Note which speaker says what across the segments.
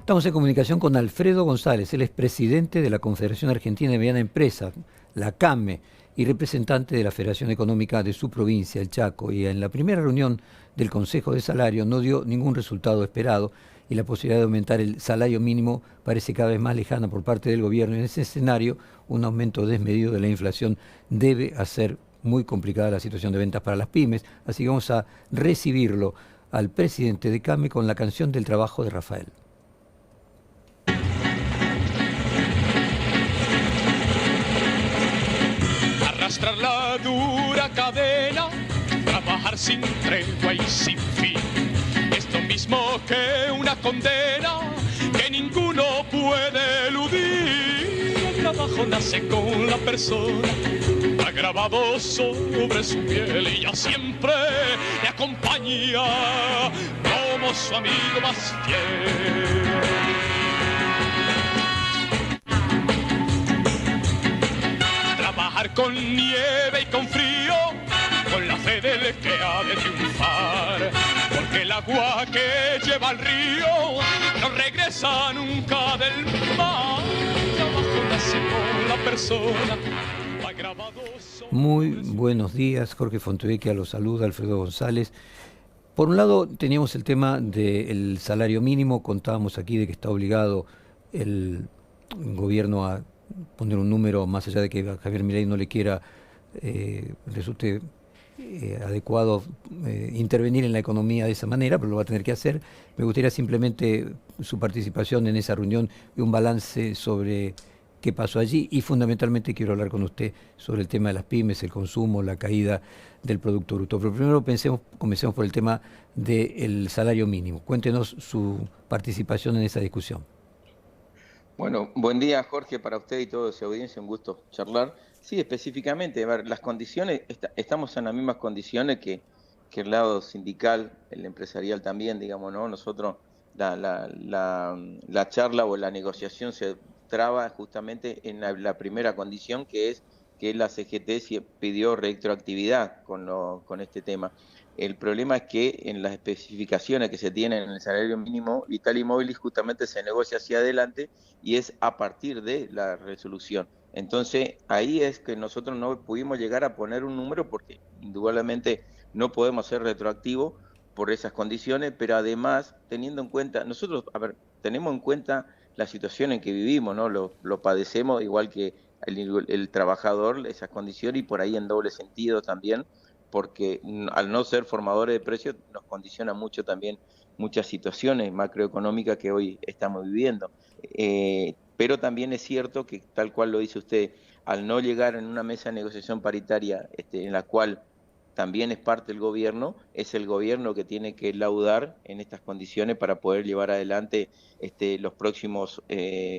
Speaker 1: Estamos en comunicación con Alfredo González, él es presidente de la Confederación Argentina de Mediana Empresa, la CAME, y representante de la Federación Económica de su provincia, el Chaco. Y en la primera reunión del Consejo de Salario no dio ningún resultado esperado y la posibilidad de aumentar el salario mínimo parece cada vez más lejana por parte del gobierno. En ese escenario, un aumento desmedido de la inflación debe hacer muy complicada la situación de ventas para las pymes. Así que vamos a recibirlo al presidente de CAME con la canción del trabajo de Rafael.
Speaker 2: Arrastrar la dura cadena, trabajar sin tregua y sin fin. Es lo mismo que una condena que ninguno puede eludir. El trabajo nace con la persona, ha grabado sobre su piel y ya siempre le acompaña como su amigo más fiel. Con nieve y con frío, con la fe del que ha de triunfar, porque el agua que lleva al río no regresa nunca del mar. Trabajo nace con la persona.
Speaker 1: Muy buenos días, Jorge Fontevecchia los saluda, Alfredo González. Por un lado teníamos el tema del salario mínimo, contábamos aquí de que está obligado el gobierno a poner un número, más allá de que a Javier Milei no le quiera, resulte adecuado intervenir en la economía de esa manera, pero lo va a tener que hacer. Me gustaría simplemente su participación en esa reunión y un balance sobre qué pasó allí, y fundamentalmente quiero hablar con usted sobre el tema de las pymes, el consumo, la caída del Producto Bruto. Pero primero comencemos por el tema del salario mínimo. Cuéntenos su participación en esa discusión.
Speaker 3: Bueno, buen día Jorge para usted y toda su audiencia, un gusto charlar. Sí, específicamente, a ver, las condiciones, estamos en las mismas condiciones que el lado sindical, el empresarial también, digamos, ¿no? Nosotros, la charla o la negociación se traba justamente en la primera condición, que es que la CGT pidió retroactividad con este tema. El problema es que en las especificaciones que se tienen en el salario mínimo vital y móvil justamente se negocia hacia adelante y es a partir de la resolución. Entonces ahí es que nosotros no pudimos llegar a poner un número porque indudablemente no podemos ser retroactivos por esas condiciones, pero además teniendo en cuenta, nosotros, a ver, tenemos en cuenta la situación en que vivimos, ¿no? Lo padecemos igual que el trabajador, esas condiciones, y por ahí en doble sentido también, porque al no ser formadores de precios nos condiciona mucho también muchas situaciones macroeconómicas que hoy estamos viviendo. Pero también es cierto que, tal cual lo dice usted, al no llegar en una mesa de negociación paritaria en la cual también es parte del gobierno, es el gobierno que tiene que laudar en estas condiciones para poder llevar adelante los próximos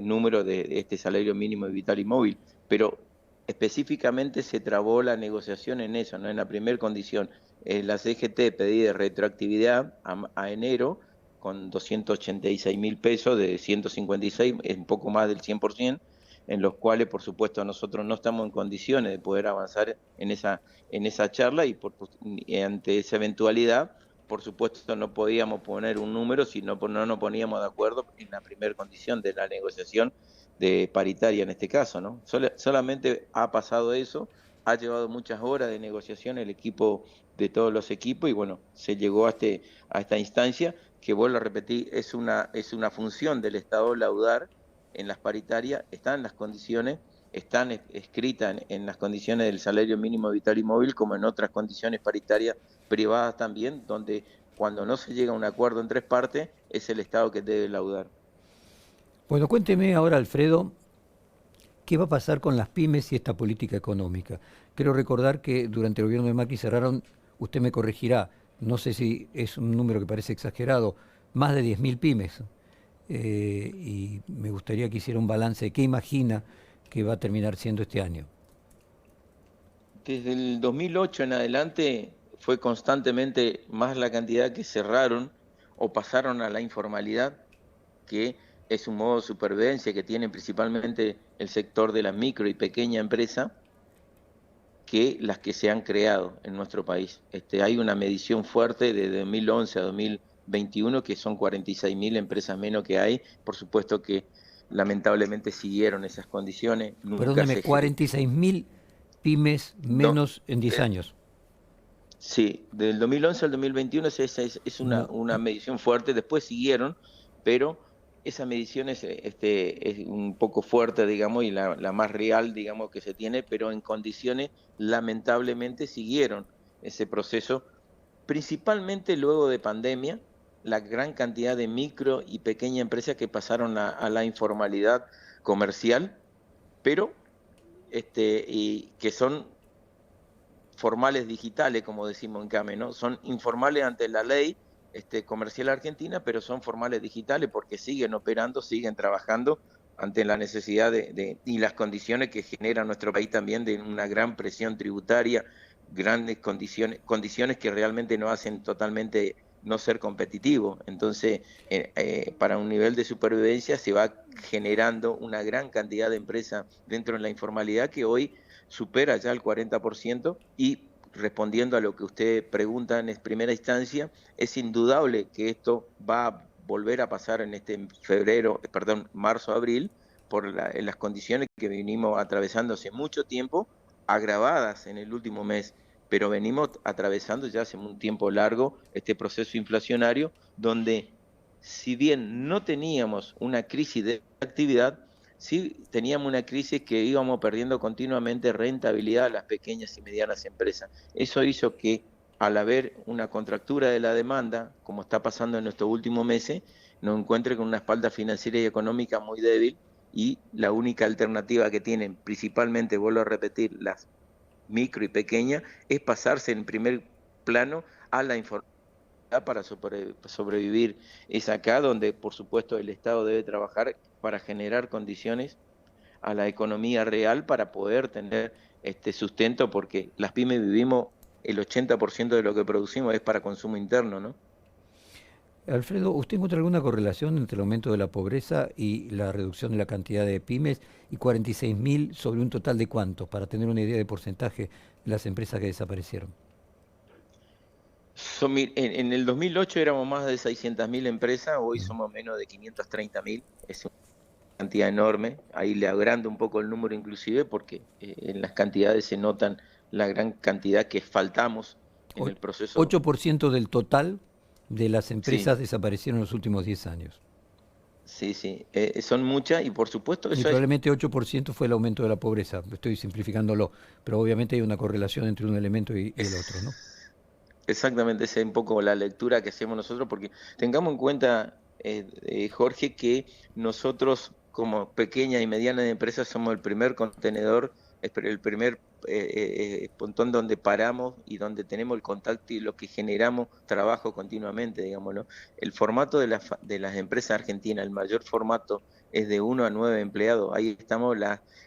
Speaker 3: números de este salario mínimo vital y móvil. Pero específicamente se trabó la negociación en eso, ¿no? En la primera condición, la CGT pedía retroactividad a enero con 286.000 pesos de 156, es un poco más del 100%, en los cuales, por supuesto, nosotros no estamos en condiciones de poder avanzar en esa charla y ante esa eventualidad, por supuesto, no podíamos poner un número si no nos poníamos de acuerdo en la primera condición de la negociación de paritaria en este caso, ¿no? Solamente ha pasado eso, ha llevado muchas horas de negociación el equipo de todos los equipos y bueno, se llegó a esta instancia que, vuelvo a repetir, es una función del Estado laudar en las paritarias, están las condiciones, están escritas en las condiciones del salario mínimo vital y móvil, como en otras condiciones paritarias privadas también, donde cuando no se llega a un acuerdo en tres partes, es el Estado que debe laudar.
Speaker 1: Bueno, cuénteme ahora, Alfredo, ¿qué va a pasar con las pymes y esta política económica? Quiero recordar que durante el gobierno de Macri cerraron, usted me corregirá, no sé si es un número que parece exagerado, más de 10.000 pymes. Y me gustaría que hiciera un balance de qué imagina que va a terminar siendo este año.
Speaker 3: Desde el 2008 en adelante fue constantemente más la cantidad que cerraron o pasaron a la informalidad, que es un modo de supervivencia que tiene principalmente el sector de la micro y pequeña empresa, que las que se han creado en nuestro país. Hay una medición fuerte de 2011 a 2021, que son 46.000 empresas menos que hay. Por supuesto que lamentablemente siguieron esas condiciones. Nunca
Speaker 1: Perdóneme, 46.000 pymes
Speaker 3: do-
Speaker 1: menos en 10
Speaker 3: eh,
Speaker 1: años.
Speaker 3: sí, del 2011 al 2021 es
Speaker 1: No,
Speaker 3: una medición fuerte. Después siguieron, pero esa medición es un poco fuerte, digamos, y la más real, digamos, que se tiene, pero en condiciones, lamentablemente, siguieron ese proceso, principalmente luego de pandemia, la gran cantidad de micro y pequeñas empresas que pasaron a la informalidad comercial, pero y que son formales digitales, como decimos en CAME, ¿no? Son informales ante la ley comercial argentina, pero son formales digitales porque siguen operando, siguen trabajando ante la necesidad y las condiciones que genera nuestro país también de una gran presión tributaria, grandes condiciones que realmente nos hacen totalmente no ser competitivo. Entonces, para un nivel de supervivencia se va generando una gran cantidad de empresas dentro de la informalidad que hoy supera ya el 40% y respondiendo a lo que usted pregunta en primera instancia, es indudable que esto va a volver a pasar en marzo, abril, en las condiciones que venimos atravesando hace mucho tiempo, agravadas en el último mes, pero venimos atravesando ya hace un tiempo largo este proceso inflacionario donde si bien no teníamos una crisis de actividad, sí teníamos una crisis que íbamos perdiendo continuamente rentabilidad a las pequeñas y medianas empresas. Eso hizo que al haber una contractura de la demanda, como está pasando en estos últimos meses, nos encuentre con una espalda financiera y económica muy débil y la única alternativa que tienen, principalmente, vuelvo a repetir, las micro y pequeñas, es pasarse en primer plano a la información para sobrevivir. Es acá donde, por supuesto, el Estado debe trabajar para generar condiciones a la economía real para poder tener este sustento, porque las pymes vivimos, el 80% de lo que producimos es para consumo interno, ¿no?
Speaker 1: Alfredo, ¿usted encuentra alguna correlación entre el aumento de la pobreza y la reducción de la cantidad de pymes? Y 46.000 sobre un total de cuántos, para tener una idea de porcentaje de las empresas que desaparecieron.
Speaker 3: En el 2008 éramos más de 600.000 empresas, hoy
Speaker 1: Mm.
Speaker 3: somos menos de 530.000, es una cantidad enorme, ahí le agrando un poco el número inclusive porque en las cantidades se notan la gran cantidad que faltamos en
Speaker 1: O-
Speaker 3: el proceso.
Speaker 1: 8% del total de las
Speaker 3: Sí,
Speaker 1: empresas desaparecieron en los últimos 10 años.
Speaker 3: sí, sí, son muchas y por supuesto
Speaker 1: Y
Speaker 3: eso es
Speaker 1: probablemente 8% fue el aumento de la pobreza. Estoy simplificándolo, pero obviamente hay una correlación entre un elemento y el otro, ¿no?
Speaker 3: exactamente, esa es un poco la lectura que hacemos nosotros, porque tengamos en cuenta, Jorge, que nosotros como pequeñas y medianas empresas somos el primer contenedor, el primer pontón donde paramos y donde tenemos el contacto y lo que generamos trabajo continuamente, digámoslo. El formato de las empresas argentinas, el mayor formato es de 1 a 9 empleados. Ahí estamos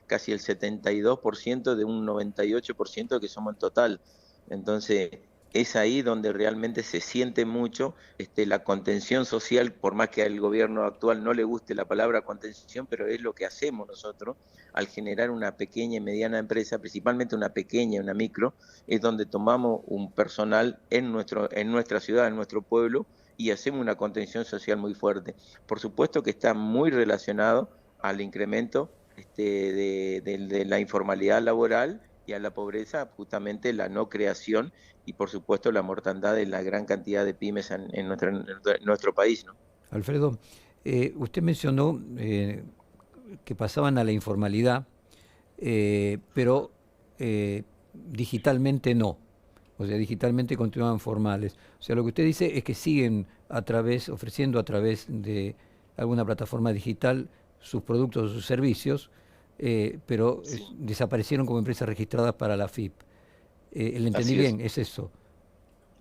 Speaker 3: casi el 72% de un 98% que somos en total. Entonces, es ahí donde realmente se siente mucho la contención social, por más que al gobierno actual no le guste la palabra contención, pero es lo que hacemos nosotros al generar una pequeña y mediana empresa, principalmente una pequeña, una micro, es donde tomamos un personal en nuestra ciudad, en nuestro pueblo, y hacemos una contención social muy fuerte. Por supuesto que está muy relacionado al incremento de la informalidad laboral y a la pobreza, justamente la no creación y por supuesto la mortandad de la gran cantidad de pymes en nuestro país, ¿no?
Speaker 1: Alfredo, usted mencionó que pasaban a la informalidad, pero digitalmente no. O sea, digitalmente continuaban formales. O sea, lo que usted dice es que siguen ofreciendo a través de alguna plataforma digital sus productos o sus servicios, pero
Speaker 3: Sí.
Speaker 1: desaparecieron como empresas registradas para la FIP. ¿Le entendí
Speaker 3: Así es.
Speaker 1: bien? ¿Es eso?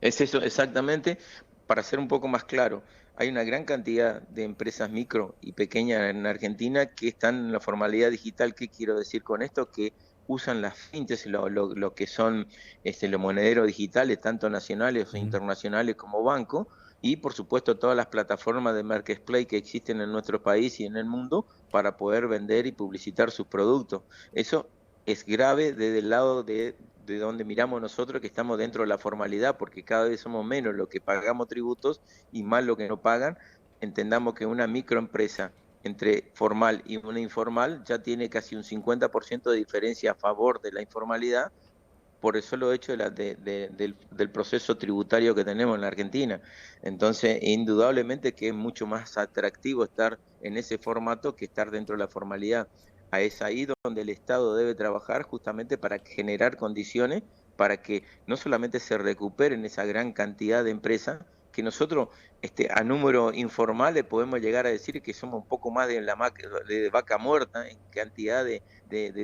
Speaker 3: Es eso exactamente. Para ser un poco más claro, hay una gran cantidad de empresas micro y pequeñas en Argentina que están en la formalidad digital. ¿Qué quiero decir con esto? Que usan las fintechs, lo que son los monederos digitales, tanto nacionales o
Speaker 1: Mm.
Speaker 3: internacionales como bancos, y por supuesto todas las plataformas de marketplace que existen en nuestro país y en el mundo para poder vender y publicitar sus productos. Eso es grave desde el lado de de donde miramos nosotros que estamos dentro de la formalidad, porque cada vez somos menos los que pagamos tributos y más los que no pagan. Entendamos que una microempresa entre formal y una informal ya tiene casi un 50% de diferencia a favor de la informalidad por el solo hecho del proceso tributario que tenemos en la Argentina. Entonces, indudablemente que es mucho más atractivo estar en ese formato que estar dentro de la formalidad. Es ahí donde el Estado debe trabajar justamente para generar condiciones para que no solamente se recuperen esa gran cantidad de empresas, que nosotros a números informales podemos llegar a decir que somos un poco más de vaca muerta en cantidad de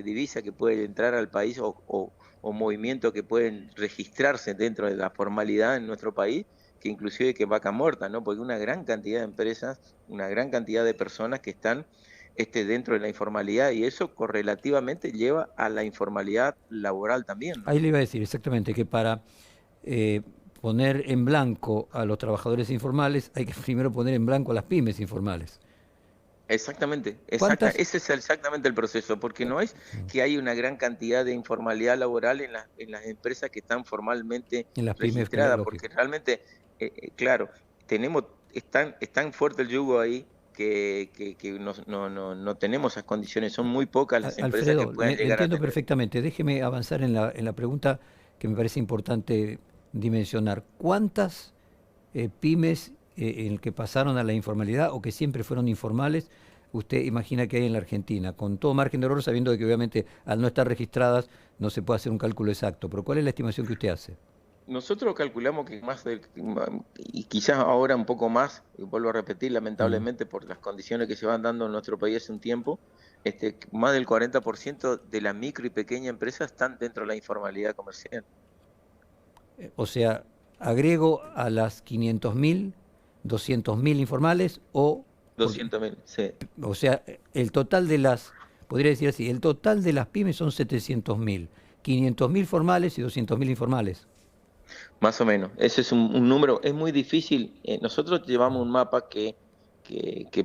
Speaker 3: divisa que puede entrar al país o movimientos que pueden registrarse dentro de la formalidad en nuestro país, que inclusive que vaca muerta, ¿no? Porque una gran cantidad de empresas, una gran cantidad de personas que están dentro de la informalidad, y eso correlativamente lleva a la informalidad laboral también, ¿no?
Speaker 1: Ahí le iba a decir exactamente que para eh, poner en blanco a los trabajadores informales hay que primero poner en blanco a las pymes informales.
Speaker 3: Exactamente,
Speaker 1: ¿Cuántas?
Speaker 3: ese es exactamente el proceso, porque no es que hay una gran cantidad de informalidad laboral en las empresas que están formalmente
Speaker 1: En las pymes,
Speaker 3: registradas,
Speaker 1: lógico.
Speaker 3: porque realmente, claro, es tan fuerte el yugo ahí que no tenemos esas condiciones, son muy pocas las empresas que
Speaker 1: Alfredo,
Speaker 3: puedan
Speaker 1: le
Speaker 3: llegar a
Speaker 1: entiendo
Speaker 3: tener.
Speaker 1: perfectamente. Déjeme avanzar en la pregunta que me parece importante dimensionar. ¿Cuántas pymes en el que pasaron a la informalidad o que siempre fueron informales, usted imagina que hay en la Argentina? Con todo margen de error, sabiendo de que obviamente al no estar registradas no se puede hacer un cálculo exacto. Pero ¿cuál es la estimación que usted hace?
Speaker 3: Nosotros calculamos que y quizás ahora un poco más, y vuelvo a repetir,
Speaker 1: Mm.
Speaker 3: lamentablemente por las condiciones que se van dando en nuestro país hace un tiempo, más del 40% de la micro y pequeña empresa están dentro de la informalidad comercial.
Speaker 1: O sea, agrego a las 500.000, 200.000 informales porque
Speaker 3: 200.000, sí,
Speaker 1: o sea, el total de las, podría decir así, el total de las pymes son 700.000, 500.000 formales y 200.000 informales.
Speaker 3: más o menos. Ese es un número, es muy difícil. Nosotros llevamos un mapa que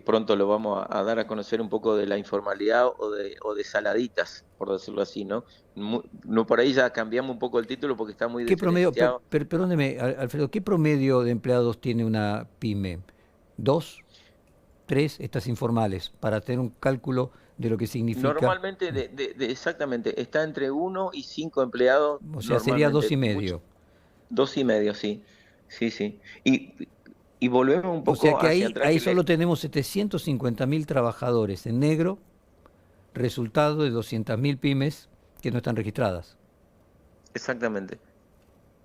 Speaker 3: pronto lo vamos a dar a conocer un poco de la informalidad o de saladitas, por decirlo así, ¿no? No, por ahí ya cambiamos un poco el título porque está muy
Speaker 1: ¿Qué promedio,
Speaker 3: diferenciado.
Speaker 1: perdóneme, Alfredo, qué promedio de empleados tiene una pyme? ¿Dos, tres, estas informales, para tener un cálculo de lo que significa?
Speaker 3: Normalmente, exactamente, está entre 1 y 5 empleados,
Speaker 1: O sea, sería dos
Speaker 3: normalmente,
Speaker 1: y
Speaker 3: mucho,
Speaker 1: medio.
Speaker 3: 2,5, sí, sí, sí. Y volvemos un
Speaker 1: O sea
Speaker 3: poco
Speaker 1: que
Speaker 3: hacia atrás,
Speaker 1: ahí solo tenemos 750.000 trabajadores en negro, resultado de 200.000 pymes que no están registradas.
Speaker 3: exactamente.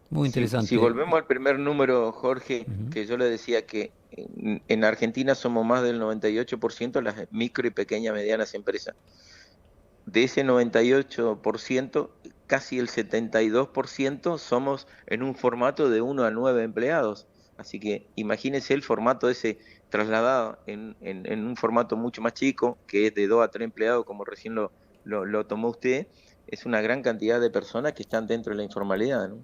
Speaker 1: Muy
Speaker 3: Si
Speaker 1: interesante.
Speaker 3: volvemos al primer número, Jorge,
Speaker 1: Ujú.
Speaker 3: que yo le decía que en Argentina somos más del 98% las micro y pequeñas medianas empresas. De ese 98%, casi el 72% somos en un formato de 1 a 9 empleados. Así que imagínense el formato ese trasladado en un formato mucho más chico, que es de 2 a 3 empleados, como recién lo tomó usted. Es una gran cantidad de personas que están dentro de la informalidad, ¿no?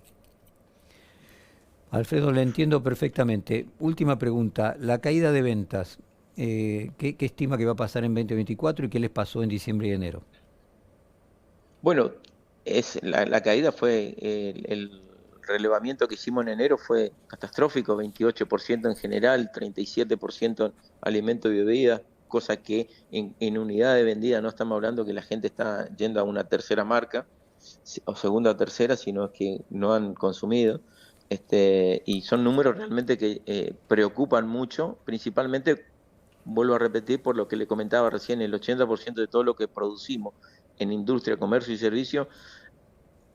Speaker 1: Alfredo, le entiendo perfectamente. Última pregunta. La caída de ventas, ¿qué estima que va a pasar en 2024 y qué les pasó en diciembre y enero?
Speaker 3: Bueno, la caída fue, el relevamiento que hicimos en enero fue catastrófico, 28% en general, 37% en alimentos y bebidas, cosa que en unidades vendidas no estamos hablando que la gente está yendo a una tercera marca, o segunda o tercera, sino que no han consumido. Y son números realmente que preocupan mucho, principalmente, vuelvo a repetir por lo que le comentaba recién, el 80% de todo lo que producimos en industria, comercio y servicio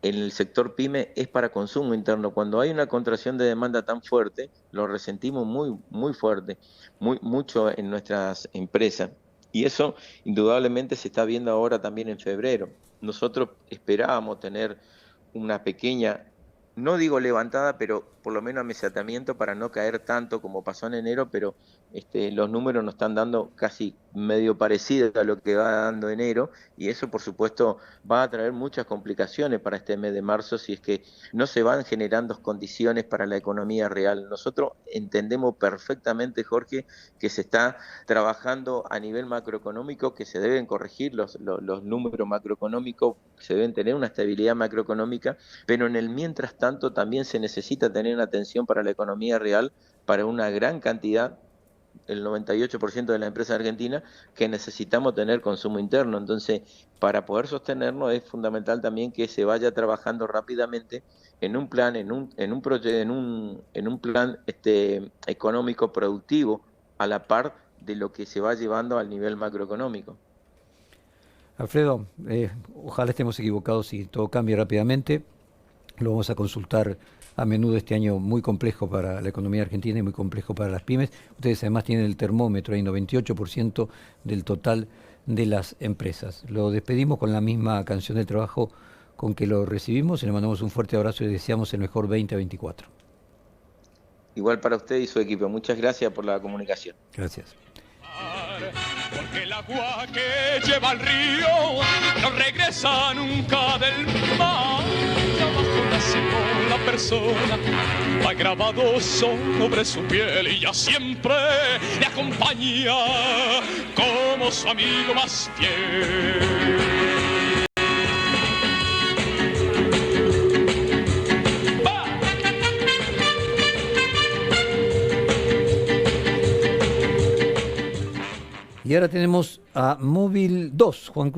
Speaker 3: en el sector pyme es para consumo interno. Cuando hay una contracción de demanda tan fuerte, lo resentimos muy fuerte, mucho en nuestras empresas. Y eso indudablemente se está viendo ahora también en febrero. Nosotros esperábamos tener una pequeña, no digo levantada, pero por lo menos amesetamiento para no caer tanto como pasó en enero, pero los números nos están dando casi medio parecido a lo que va dando enero, y eso por supuesto va a traer muchas complicaciones para este mes de marzo si es que no se van generando condiciones para la economía real. Nosotros entendemos perfectamente, Jorge, que se está trabajando a nivel macroeconómico, que se deben corregir los números macroeconómicos, se deben tener una estabilidad macroeconómica, pero en el mientras tanto también se necesita tener una atención para la economía real, para una gran cantidad, el 98% de las empresas argentinas, que necesitamos tener consumo interno. Entonces, para poder sostenernos es fundamental también que se vaya trabajando rápidamente en un plan, en un plan económico productivo, a la par de lo que se va llevando al nivel macroeconómico.
Speaker 1: Alfredo, ojalá estemos equivocados y todo cambie rápidamente. Lo vamos a consultar a menudo este año, muy complejo para la economía argentina y muy complejo para las pymes. Ustedes además tienen el termómetro, hay 98% del total de las empresas. Lo despedimos con la misma canción del trabajo con que lo recibimos y le mandamos un fuerte abrazo y deseamos el mejor 2024.
Speaker 3: Igual para usted y su equipo. Muchas gracias por la comunicación.
Speaker 1: Gracias.
Speaker 2: Porque el agua que lleva al río no regresa nunca del mar. Abajo nace la persona, va grabado sobre su piel y ya siempre le acompaña como su amigo más fiel.
Speaker 1: Y ahora tenemos a Móvil 2, Juan Cruz.